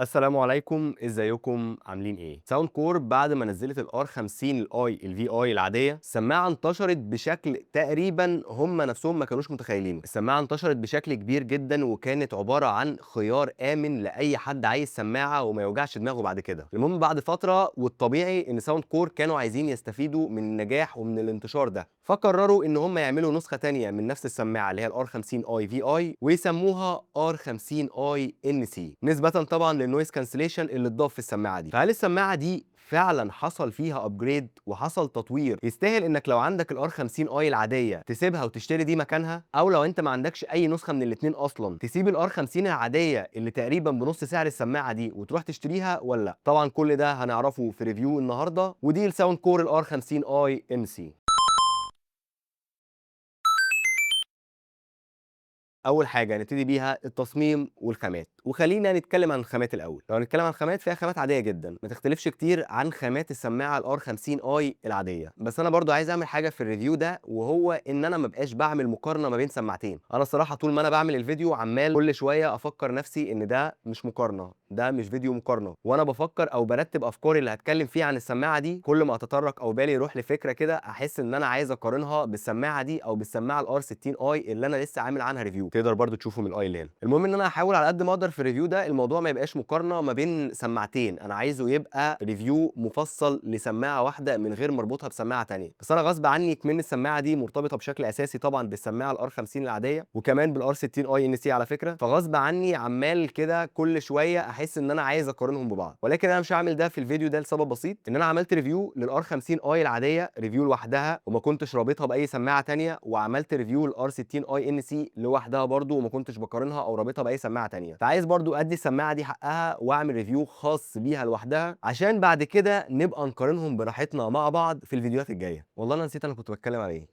السلام عليكم، ازيكم عاملين ايه؟ ساوند كور بعد ما نزلت الار 50 الاي الفي اي العاديه، السماعه انتشرت بشكل تقريبا هم نفسهم ما كانوش متخيلينه. السماعه انتشرت بشكل كبير جدا وكانت عباره عن خيار امن لاي حد عايز سماعه وما يوجعش دماغه بعد كده. المهم بعد فتره والطبيعي ان ساوند كور كانوا عايزين يستفيدوا من النجاح ومن الانتشار ده، فقرروا ان هم يعملوا نسخه تانية من نفس السماعه اللي هي الار 50 اي في اي ويسموها ار 50 اي ان سي، نسبه طبعا للنويز كانسليشن اللي اتضاف في السماعه دي. فهل السماعه دي فعلا حصل فيها ابجريد وحصل تطوير يستاهل انك لو عندك الار 50 اي العاديه تسيبها وتشتري دي مكانها، او لو انت ما عندكش اي نسخه من الاثنين اصلا تسيب الار 50 العاديه اللي تقريبا بنص سعر السماعه دي وتروح تشتريها ولا لا؟ طبعا كل ده هنعرفه في ريفيو النهارده، ودي الساوند كور الار 50 اي ان سي. اول حاجه نبتدي بيها التصميم والخامات، وخلينا نتكلم عن الخامات الاول. لو هنتكلم عن الخامات فهي خامات عاديه جدا ما تختلفش كتير عن خامات السماعه الار 50 اي العاديه، بس انا برضو عايز اعمل حاجه في الريفيو ده، وهو ان انا ما بقاش بعمل مقارنه ما بين سماعتين. انا الصراحه طول ما انا بعمل الفيديو عمال كل شويه افكر نفسي ان ده مش مقارنه، ده مش فيديو مقارنه، وانا بفكر او برتب افكاري اللي هتكلم فيها عن السماعه دي، كل ما اتطرق او بالي يروح لفكره كده احس ان انا عايز اقارنها بالسماعه دي او بالسماعه الار 60 اي اللي انا لسه عامل عنها ريفيو، تقدر برضو تشوفه من الاي اللي هنا. المهم ان انا هحاول على قد ما اقدر في الريفيو ده الموضوع ما يبقاش مقارنه ما بين سماعتين، انا عايزه يبقى ريفيو مفصل لسماعه واحده من غير ما اربطها بسماعه ثانيه. بس انا غصب عني كمان السماعه دي مرتبطه بشكل اساسي طبعا بالسماعه الار 50 العاديه وكمان بالار 60 اي ان سي على فكره، فغصب عني عمال كده كل شويه احس ان انا عايز اقارنهم ببعض، ولكن انا مش هعمل ده في الفيديو ده لسبب بسيط، ان انا عملت ريفيو للار 50 اي العاديه ريفيو لوحدها وما كنتش رابطها باي سماعه ثانيه، وعملت ريفيو للار 60 اي ان سي لوحدها برضو وما كنتش بقارنها او رابطها باي سماعه ثانيه. فعايز برضو ادي السماعه دي حقها واعمل ريفيو خاص بيها لوحدها عشان بعد كده نبقى نقارنهم براحتنا مع بعض في الفيديوهات الجايه. والله انا نسيت انا كنت بتكلم على ايه.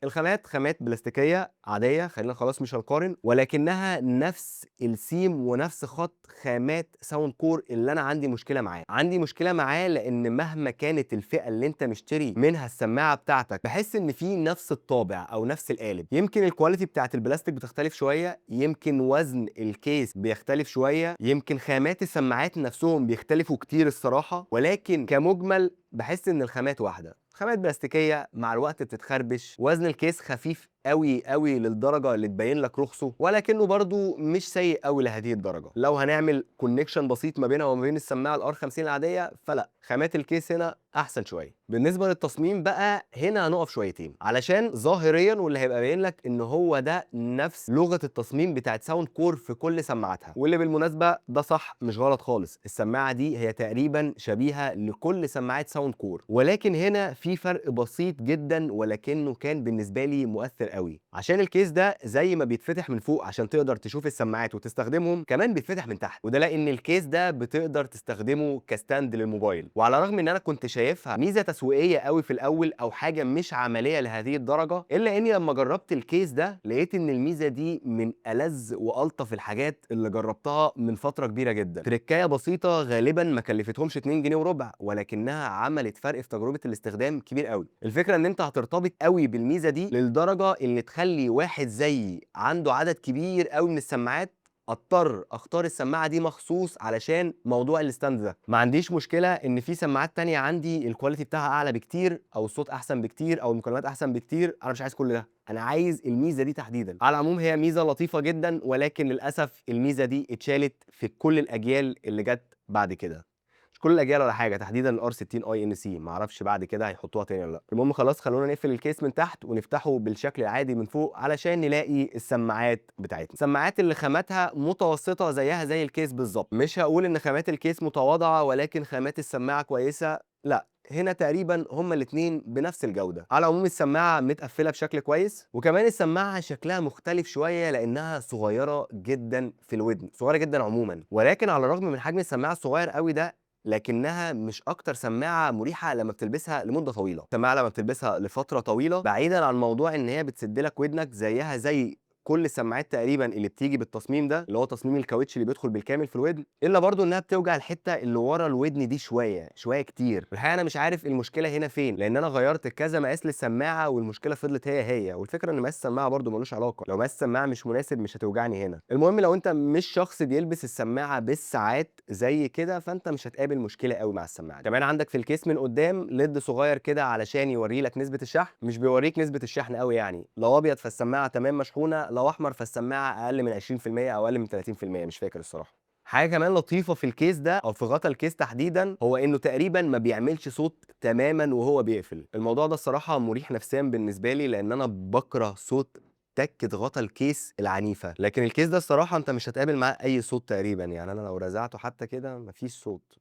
الخامات خامات بلاستيكيه عاديه، خلينا خلاص مش هنقارن، ولكنها نفس السيم ونفس خط خامات ساوند كور اللي انا عندي مشكله معاه. عندي مشكله معاه لان مهما كانت الفئه اللي انت مشتري منها السماعه بتاعتك بحس ان في نفس الطابع او نفس القالب. يمكن الكواليتي بتاعت البلاستيك بتختلف شويه، يمكن وزن الكيس بيختلف شويه، يمكن خامات السماعات نفسهم بيختلفوا كتير الصراحه، ولكن كمجمل بحس ان الخامات واحده. خامات بلاستيكيه مع الوقت بتتخربش، وزن الكيس خفيف قوي قوي للدرجه اللي تبين لك رخصه، ولكنه برضو مش سيء قوي لهذه الدرجه. لو هنعمل كونكشن بسيط ما بينها وما بين السماعه الار 50 العاديه فلا، خامات الكيس هنا احسن شويه. بالنسبه للتصميم بقى هنا هنقف شويتين علشان ظاهريا واللي هيبقى باين لك ان هو ده نفس لغه التصميم بتاعت ساوند كور في كل سماعاتها، واللي بالمناسبه ده صح مش غلط خالص. السماعه دي هي تقريبا شبيهه لكل سماعات ساوند كور، ولكن هنا في فرق بسيط جدا ولكنه كان بالنسبه لي مؤثر قوي، عشان الكيس ده زي ما بيتفتح من فوق عشان تقدر تشوف السماعات وتستخدمهم، كمان بيتفتح من تحت، وده لان الكيس ده بتقدر تستخدمه كستاند للموبايل. وعلى الرغم ان انا كنت شايفها ميزه تسويقيه قوي في الاول او حاجه مش عمليه لهذه الدرجه، الا اني لما جربت الكيس ده لقيت ان الميزه دي من ألذ والطف الحاجات اللي جربتها من فتره كبيره جدا. تركايه بسيطه غالبا ما كلفتهمش 2 جنيه وربع، ولكنها عملت فرق في تجربه الاستخدام كبير قوي. الفكره ان انت هترتبط قوي بالميزه دي للدرجه اللي تخلي واحد زيي عنده عدد كبير قوي من السماعات اضطر اختار السماعه دي مخصوص علشان موضوع الستاند ده. ما عنديش مشكله ان في سماعات تانية عندي الكواليتي بتاعها اعلى بكتير او الصوت احسن بكتير او المكالمات احسن بكتير، انا مش عايز كل ده، انا عايز الميزه دي تحديدا. على العموم هي ميزه لطيفه جدا، ولكن للاسف الميزه دي اتشالت في كل الاجيال اللي جت بعد كده. مش كل الاجيال ولا حاجه، تحديدا الار 60 اي ان سي ما اعرفش بعد كده هيحطوها تاني ولا لا. المهم خلاص خلونا نقفل الكيس من تحت ونفتحه بالشكل العادي من فوق علشان نلاقي السماعات بتاعتنا. السماعات اللي خاماتها متوسطه زيها زي الكيس بالظبط، مش هقول ان خامات الكيس متواضعه ولكن خامات السماعه كويسه، لا، هنا تقريبا هما الاثنين بنفس الجوده. على العموم السماعه متقفله بشكل كويس، وكمان السماعه شكلها مختلف شويه لانها صغيره جدا في الودن، صغيره جدا عموما، ولكن على الرغم من حجم السماعه الصغير قوي ده لكنها مش اكتر سماعه مريحه لما بتلبسها لمده طويله. السماعه لما بتلبسها لفتره طويله بعيدا عن موضوع ان هي بتسد لك ودنك زيها زي كل السماعات تقريبا اللي بتيجي بالتصميم ده، اللي هو تصميم الكاوتش اللي بيدخل بالكامل في الودن، الا برضو انها بتوجع الحته اللي ورا الودن دي شويه كتير. الحقيقه انا مش عارف المشكله هنا فين، لان انا غيرت كذا مقاس للسماعه والمشكله فضلت هي. والفكره ان مقاس السماعه برضو ملوش علاقه، لو مقاس السماعه مش مناسب مش هتوجعني هنا. المهم لو انت مش شخص بيلبس السماعه بالساعات زي كده، فانت مش هتقابل مشكله قوي مع السماعه دي. كمان عندك في الكيس من قدام ليد صغير كده علشان يوري لك نسبه الشحن، مش بيوريك نسبه الشحن قوي يعني، لو ابيض فالسماعه تمام مشحونه، لو احمر فالسماعه اقل من 20% او اقل من 30%، مش فاكر الصراحه. حاجه كمان لطيفه في الكيس ده او في غطا الكيس تحديدا، هو انه تقريبا ما بيعملش صوت تماما وهو بيقفل. الموضوع ده الصراحه مريح نفسيا بالنسبه لي، لان انا بكره صوت تكة غطا الكيس العنيفه. لكن الكيس ده الصراحه انت مش هتقابل معاه اي صوت تقريبا، يعني انا لو رزعته حتى كده مفيش صوت.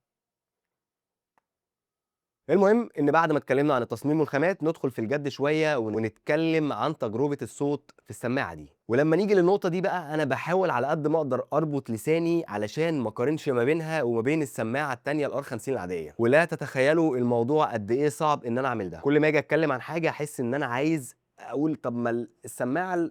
المهم ان بعد ما اتكلمنا عن التصميم والخامات، ندخل في الجد شويه ونتكلم عن تجربه الصوت في السماعه دي. ولما نيجي للنقطه دي بقى، انا بحاول على قد ما اقدر اربط لساني علشان ما اقارنش ما بينها وما بين السماعه التانيه الار 50 العاديه. ولا تتخيلوا الموضوع قد ايه صعب ان انا اعمل ده. كل ما اجي اتكلم عن حاجه احس ان انا عايز اقول طب ما السماعه.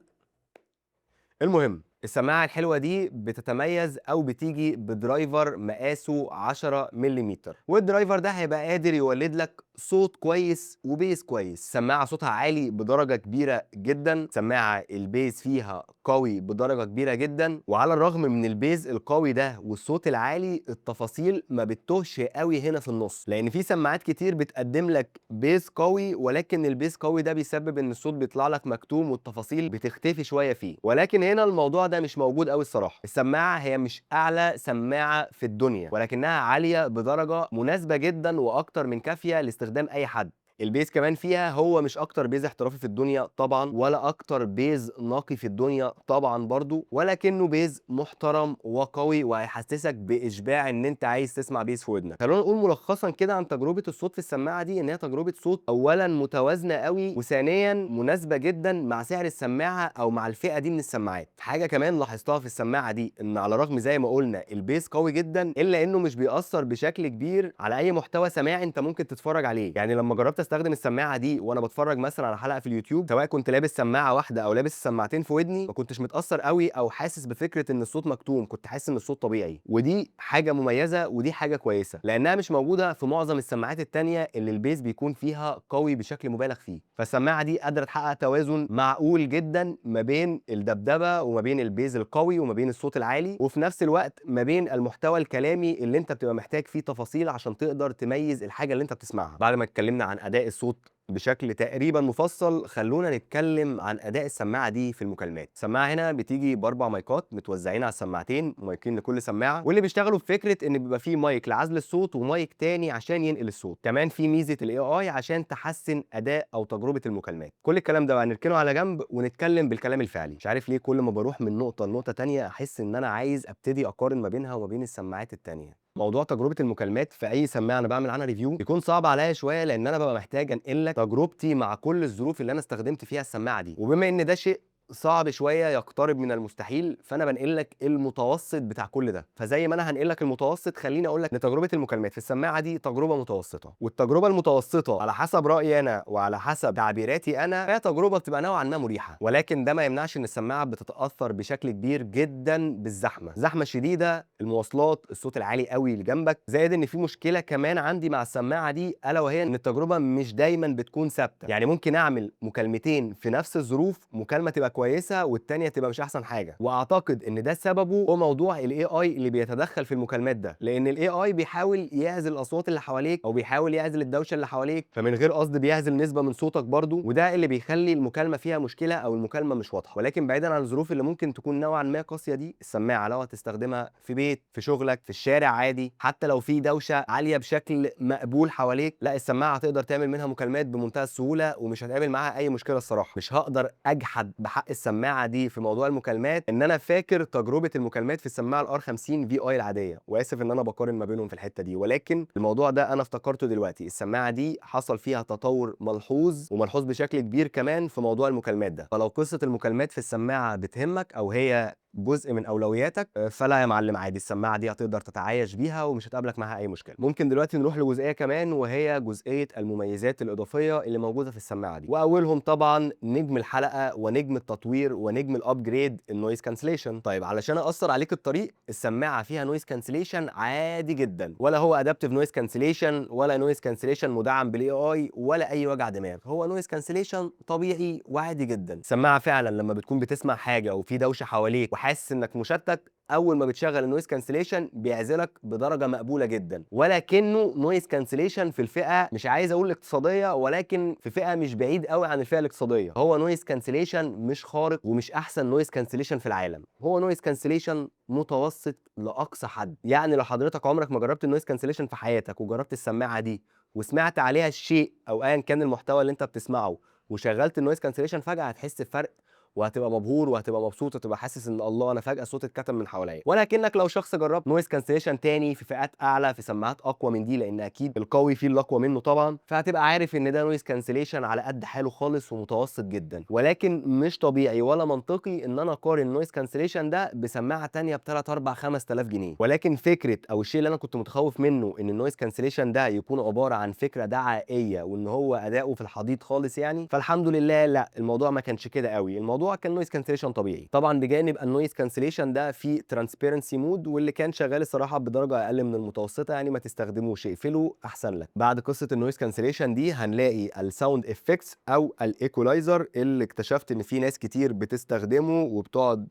المهم السماعة الحلوة دي بتتميز أو بتيجي بدرايفر مقاسه 10 ملم، والدرايفر ده هيبقى قادر يولد لك صوت كويس وبيس كويس. سماعة صوتها عالي بدرجة كبيرة جدا، سماعة البيس فيها قوي بدرجة كبيرة جدا، وعلى الرغم من البيز القوي ده والصوت العالي، التفاصيل ما بتتوهش قوي هنا في النص، لأن في سماعات كتير بتقدم لك بيز قوي، ولكن البيز قوي ده بيسبب إن الصوت بيطلع لك مكتوم والتفاصيل بتختفي شوية فيه. ولكن هنا الموضوع ده مش موجود قوي الصراحة. السماعة هي مش أعلى سماعة في الدنيا، ولكنها عالية بدرجة مناسبة جدا وأكتر من كافية لاستخدام أي حد. البيز كمان فيها هو مش اكتر بيز احترافي في الدنيا طبعا، ولا اكتر بيز نقي في الدنيا طبعا برضو، ولكنه بيز محترم وقوي وهيحسسك باشباع ان انت عايز تسمع بيز في ودنك. خلونا نقول ملخصا كده عن تجربه الصوت في السماعه دي، ان هي تجربه صوت اولا متوازنه قوي، وثانيا مناسبه جدا مع سعر السماعه او مع الفئه دي من السماعات. حاجه كمان لاحظتها في السماعه دي، ان على الرغم زي ما قلنا البيز قوي جدا، الا انه مش بيأثر بشكل كبير على اي محتوى سماعي انت ممكن تتفرج عليه. يعني لما جربت استخدم السماعه دي وانا بتفرج مثلا على حلقه في اليوتيوب، سواء كنت لابس سماعه واحده او لابس السماعتين في ودني، ما كنتش متاثر قوي او حاسس بفكره ان الصوت مكتوم، كنت حاسس ان الصوت طبيعي. ودي حاجه مميزه ودي حاجه كويسه، لانها مش موجوده في معظم السماعات التانيه اللي البيز بيكون فيها قوي بشكل مبالغ فيه. فالسماعه دي قادره تحقق توازن معقول جدا ما بين الدبدبه وما بين البيز القوي وما بين الصوت العالي، وفي نفس الوقت ما بين المحتوى الكلامي اللي انت بتبقى محتاج فيه تفاصيل عشان تقدر تميز الحاجه اللي انت بتسمعها. بعد ما اتكلمنا عن اداء الصوت بشكل تقريبا مفصل، خلونا نتكلم عن اداء السماعه دي في المكالمات. السماعه هنا بتيجي باربع مايكات متوزعين على السماعتين، مايكين لكل سماعه، واللي بيشتغلوا بفكره ان بيبقى فيه مايك لعزل الصوت ومايك تاني عشان ينقل الصوت. كمان في ميزه الاي اي عشان تحسن اداء او تجربه المكالمات. كل الكلام ده بقى نركنه على جنب ونتكلم بالكلام الفعلي. مش عارف ليه كل ما بروح من نقطه لنقطه تانيه احس ان انا عايز ابتدي اقارن ما بينها وما بين السماعات التانيه. موضوع تجربه المكالمات في اي سماعه انا بعمل عنها ريفيو بيكون صعب عليا شويه، لان انا ببقى محتاج انقل لك تجربتي مع كل الظروف اللي انا استخدمت فيها السماعه دي، وبما ان ده شيء صعب شويه يقترب من المستحيل، فانا بنقل لك المتوسط بتاع كل ده. فزي ما انا هنقل لك المتوسط، خليني اقول لك ان تجربه المكالمات في السماعه دي تجربه متوسطه. والتجربه المتوسطه على حسب رايي انا وعلى حسب تعبيراتي انا، هي تجربه بتبقى نوعا ما مريحه، ولكن ده ما يمنعش ان السماعه بتتاثر بشكل كبير جدا بالزحمه، زحمه شديده، المواصلات، الصوت العالي قوي اللي جنبك. زائد ان في مشكله كمان عندي مع السماعه دي، الا وهي ان التجربه مش دايما بتكون ثابته. يعني ممكن اعمل مكالمتين في نفس الظروف، مكالمه تبقى كويسه والتانيه تبقى مش احسن حاجه. واعتقد ان ده سببه هو موضوع الاي اي اللي بيتدخل في المكالمات ده، لان الاي اي بيحاول يعزل الاصوات اللي حواليك او بيحاول يعزل الدوشه اللي حواليك، فمن غير قصد بيعزل نسبه من صوتك برضو، وده اللي بيخلي المكالمه فيها مشكله او المكالمه مش واضحه. ولكن بعيدا عن الظروف اللي ممكن تكون نوعا ما قاسيه دي، السماعه لو هتستخدمها في بيت، في شغلك، في الشارع عادي، حتى لو في دوشه عاليه بشكل مقبول حواليك، لا السماعه هتقدر تعمل منها مكالمات بمنتهى السهوله ومش هتقابل معاها اي مشكله. الصراحه مش هقدر اجحد بحق السماعه دي في موضوع المكالمات ان انا فاكر تجربه المكالمات في السماعه الار 50 في اي العاديه، واسف ان انا بقارن ما بينهم في الحته دي، ولكن الموضوع ده انا افتكرته دلوقتي. السماعه دي حصل فيها تطور ملحوظ وملحوظ بشكل كبير كمان في موضوع المكالمات ده. فلو قصه المكالمات في السماعه بتهمك او هي جزء من اولوياتك، فلا يا معلم عادي، السماعه دي هتقدر تتعايش بيها ومش هتقابلك معاها اي مشكله. ممكن دلوقتي نروح لجزئيه كمان، وهي جزئيه المميزات الاضافيه اللي موجوده في السماعه دي، واولهم طبعا نجم الحلقه ونجم التطوير ونجم الابجريد، النويز كانسليشن. طيب علشان اقصر عليك الطريق، السماعه فيها نويز كانسليشن عادي جدا، ولا هو ادابتيف نويز كانسليشن ولا نويز كانسليشن مدعم بالاي اي ولا اي وجع دماغ، هو نويز كانسليشن طبيعي وعادي جدا. السماعه فعلا لما بتكون بتسمع حاجه وفي دوشه حواليك وحاسس انك مشتت، اول ما بتشغل النويز كانسليشن بيعزلك بدرجه مقبوله جدا، ولكنه نويز كانسليشن في الفئه، مش عايز اقول الاقتصاديه، ولكن في فئه مش بعيد قوي عن الفئه الاقتصاديه. هو نويز كانسليشن مش خارق ومش احسن نويز كانسليشن في العالم، هو نويز كانسليشن متوسط لاقصى حد. يعني لو حضرتك عمرك ما جربت النويز كانسليشن في حياتك وجربت السماعه دي وسمعت عليها الشيء او ايا كان المحتوى اللي انت بتسمعه وشغلت النويز كانسليشن، فجاه هتحس بفرق وهتبقى مبهور وهتبقى مبسوط وتبقى حاسس ان الله انا فجاه صوتي اتكتم من حواليا. ولكنك لو شخص جربت نويز كانسليشن تاني في فئات اعلى في سماعات اقوى من دي، لان اكيد القوي فيه الاقوى منه طبعا، فهتبقى عارف ان ده نويز كانسليشن على قد حاله خالص ومتوسط جدا. ولكن مش طبيعي ولا منطقي ان انا اقارن النويز كانسليشن ده بسماعه تانيه ب 3 4 5000 جنيه. ولكن فكره او الشيء اللي انا كنت متخوف منه ان النويز كانسليشن ده يكون عباره عن فكره دعائيه وان هو اداؤه في الحضيض خالص يعني، فالحمد لله لا، الموضوع ما كانش كده قوي، الموضوع كان نويز كانسليشن طبيعي. طبعا بجانب النويز كانسليشن ده في ترانسبيرنسي مود، واللي كان شغال الصراحه بدرجه اقل من المتوسطه، يعني ما تستخدموش، اقفله احسن لك. بعد قصه النويز كانسليشن دي هنلاقي الساوند افكتس او الايكولايزر، اللي اكتشفت ان في ناس كتير بتستخدمه وبتقعد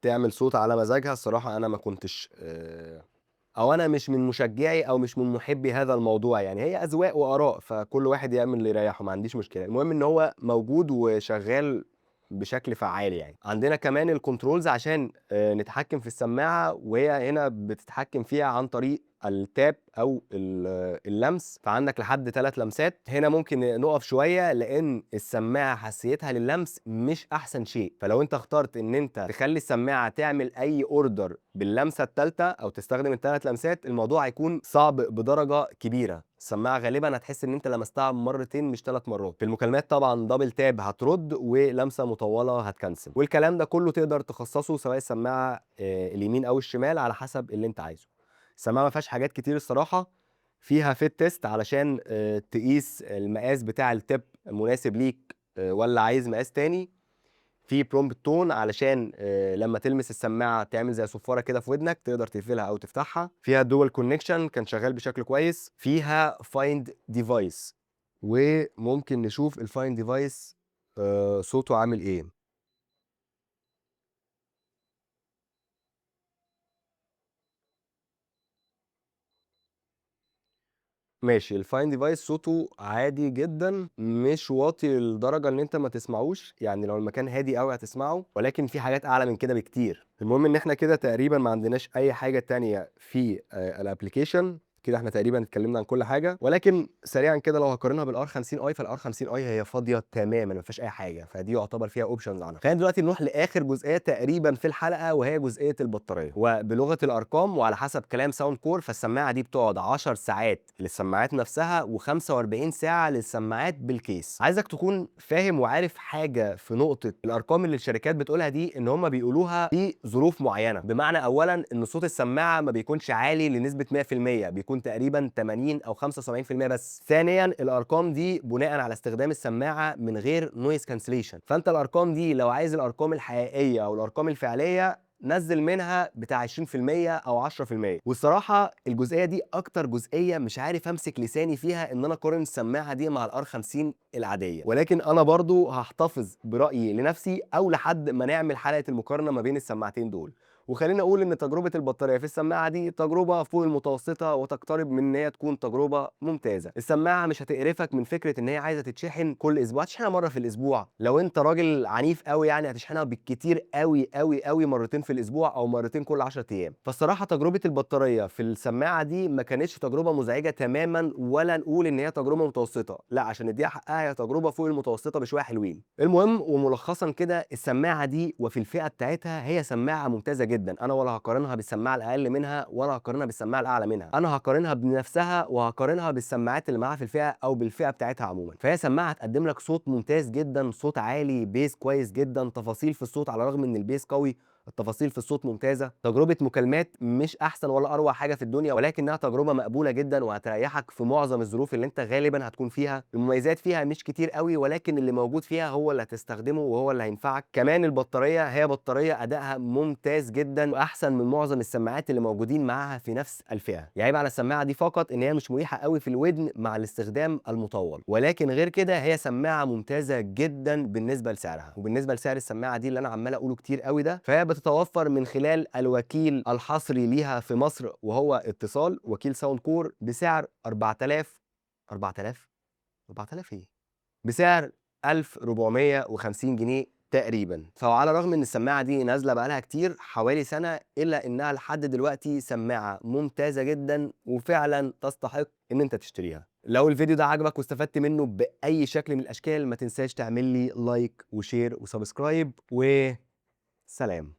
تعمل صوت على مزاجها. الصراحه انا ما كنتش او انا مش من مشجعي او مش من محبي هذا الموضوع، يعني هي اذواق واراء، فكل واحد يعمل اللي يريحه، ما عنديش مشكله، المهم ان هو موجود وشغال بشكل فعال. يعني عندنا كمان الكنترولز عشان نتحكم في السماعه، وهي هنا بتتحكم فيها عن طريق التاب او اللمس، فعندك لحد 3 لمسات. هنا ممكن نقف شويه لان السماعه حساسيتها لللمس مش احسن شيء، فلو انت اخترت ان انت تخلي السماعه تعمل اي اوردر باللمسه الثالثه او تستخدم ال3 لمسات، الموضوع هيكون صعب بدرجه كبيره. السماعه غالبا هتحس ان انت لمستها مرتين مش 3 مرات. في المكالمات طبعا دبل تاب هترد، ولمسه مطوله هتكنسل، والكلام ده كله تقدر تخصصه سواء السماعه اليمين او الشمال على حسب اللي انت عايزه. السماعه ما فيهاش حاجات كتير الصراحه، فيها فيت تيست علشان تقيس المقاس بتاع التب مناسب ليك ولا عايز مقاس تاني، في برومبت تون علشان لما تلمس السماعه تعمل زي صفاره كده في ودنك تقدر تقفلها او تفتحها، فيها دول كونكشن كان شغال بشكل كويس، فيها فايند ديفايس، وممكن نشوف الفايند ديفايس صوته عامل ايه. ماشي، الفاين ديفايس صوته عادي جدا، مش واطي للدرجه ان انت ما تسمعوش، يعني لو المكان هادي قوي هتسمعه، ولكن في حاجات اعلى من كده بكتير. المهم ان احنا كده تقريبا ما عندناش اي حاجه تانية في الابلكيشن، كده احنا تقريبا اتكلمنا عن كل حاجه. ولكن سريعا كده لو هقارنها بالار 50 اي، فالار 50 اي هي فاضيه تماما ما فيهاش اي حاجه، فدي يعتبر فيها اوبشنز عنها. خلينا دلوقتي نروح لاخر جزئيه تقريبا في الحلقه، وهي جزئيه البطاريه. وبلغه الارقام وعلى حسب كلام ساوند كور، فالسماعه دي بتقعد 10 ساعات للسماعات نفسها و45 ساعه للسماعات بالكيس. عايزك تكون فاهم وعارف حاجه في نقطه الارقام اللي الشركات بتقولها دي، ان هم بيقولوها في ظروف معينه، بمعنى اولا ان صوت السماعه ما بيكونش عالي لنسبه 100%، بيكون تقريبا 80 او 75% بس. ثانيا الارقام دي بناء على استخدام السماعه من غير نويز كانسليشن، فانت الارقام دي لو عايز الارقام الحقيقيه او الارقام الفعليه نزل منها بتاع 20% او 10%. والصراحه الجزئيه دي اكتر جزئيه مش عارف امسك لساني فيها ان انا اقارن السماعه دي مع الار 50 العاديه، ولكن انا برضو هحتفظ برايي لنفسي او لحد ما نعمل حلقه المقارنه ما بين السماعتين دول. وخلينا اقول ان تجربه البطاريه في السماعه دي تجربه فوق المتوسطه، وتقترب من ان هي تكون تجربه ممتازه. السماعه مش هتقرفك من فكره ان هي عايزه تتشحن كل اسبوع، هتشحنها مره في الاسبوع، لو انت راجل عنيف قوي يعني هتشحنها بالكتير قوي قوي قوي مرتين في الاسبوع او مرتين كل 10 ايام. فالصراحه تجربه البطاريه في السماعه دي ما كانتش تجربه مزعجه تماما، ولا نقول ان هي تجربه متوسطه، لا، عشان نديها حقها هي تجربه فوق المتوسطه بشويه حلوين. المهم وملخصا كده، السماعه دي وفي الفئه بتاعتها هي سماعه ممتازه جدا، انا ولا هقارنها بالسماعه الاقل منها ولا هقارنها بالسماعه الاعلى منها، انا هقارنها بنفسها وهقارنها بالسماعات اللي معاها في الفئه او بالفئه بتاعتها عموما. فهي سماعه هتقدم لك صوت ممتاز جدا، صوت عالي، بيس كويس جدا، تفاصيل في الصوت على الرغم ان البيس قوي، التفاصيل في الصوت ممتازه، تجربه مكالمات مش احسن ولا اروع حاجه في الدنيا، ولكنها تجربه مقبوله جدا وهتريحك في معظم الظروف اللي انت غالبا هتكون فيها. المميزات فيها مش كتير قوي، ولكن اللي موجود فيها هو اللي هتستخدمه وهو اللي هينفعك. كمان البطاريه هي بطاريه ادائها ممتاز جدا واحسن من معظم السماعات اللي موجودين معاها في نفس الفئه. يعيب على السماعه دي فقط ان هي مش مريحه قوي في الودن مع الاستخدام المطول، ولكن غير كده هي سماعه ممتازه جدا بالنسبه لسعرها. وبالنسبه لسعر السماعه دي اللي انا عمال اقوله كتير قوي ده، فهي بتتوفر من خلال الوكيل الحصري ليها في مصر وهو اتصال، وكيل ساوند كور، بسعر 4000 ايه، بسعر 1450 جنيه تقريبا. فعلى الرغم ان السماعه دي نازله بقالها كتير حوالي سنه، الا انها لحد دلوقتي سماعه ممتازه جدا وفعلا تستحق ان انت تشتريها. لو الفيديو ده عجبك واستفدت منه باي شكل من الاشكال، ما تنساش تعمل لي لايك وشير وسبسكرايب، وسلام.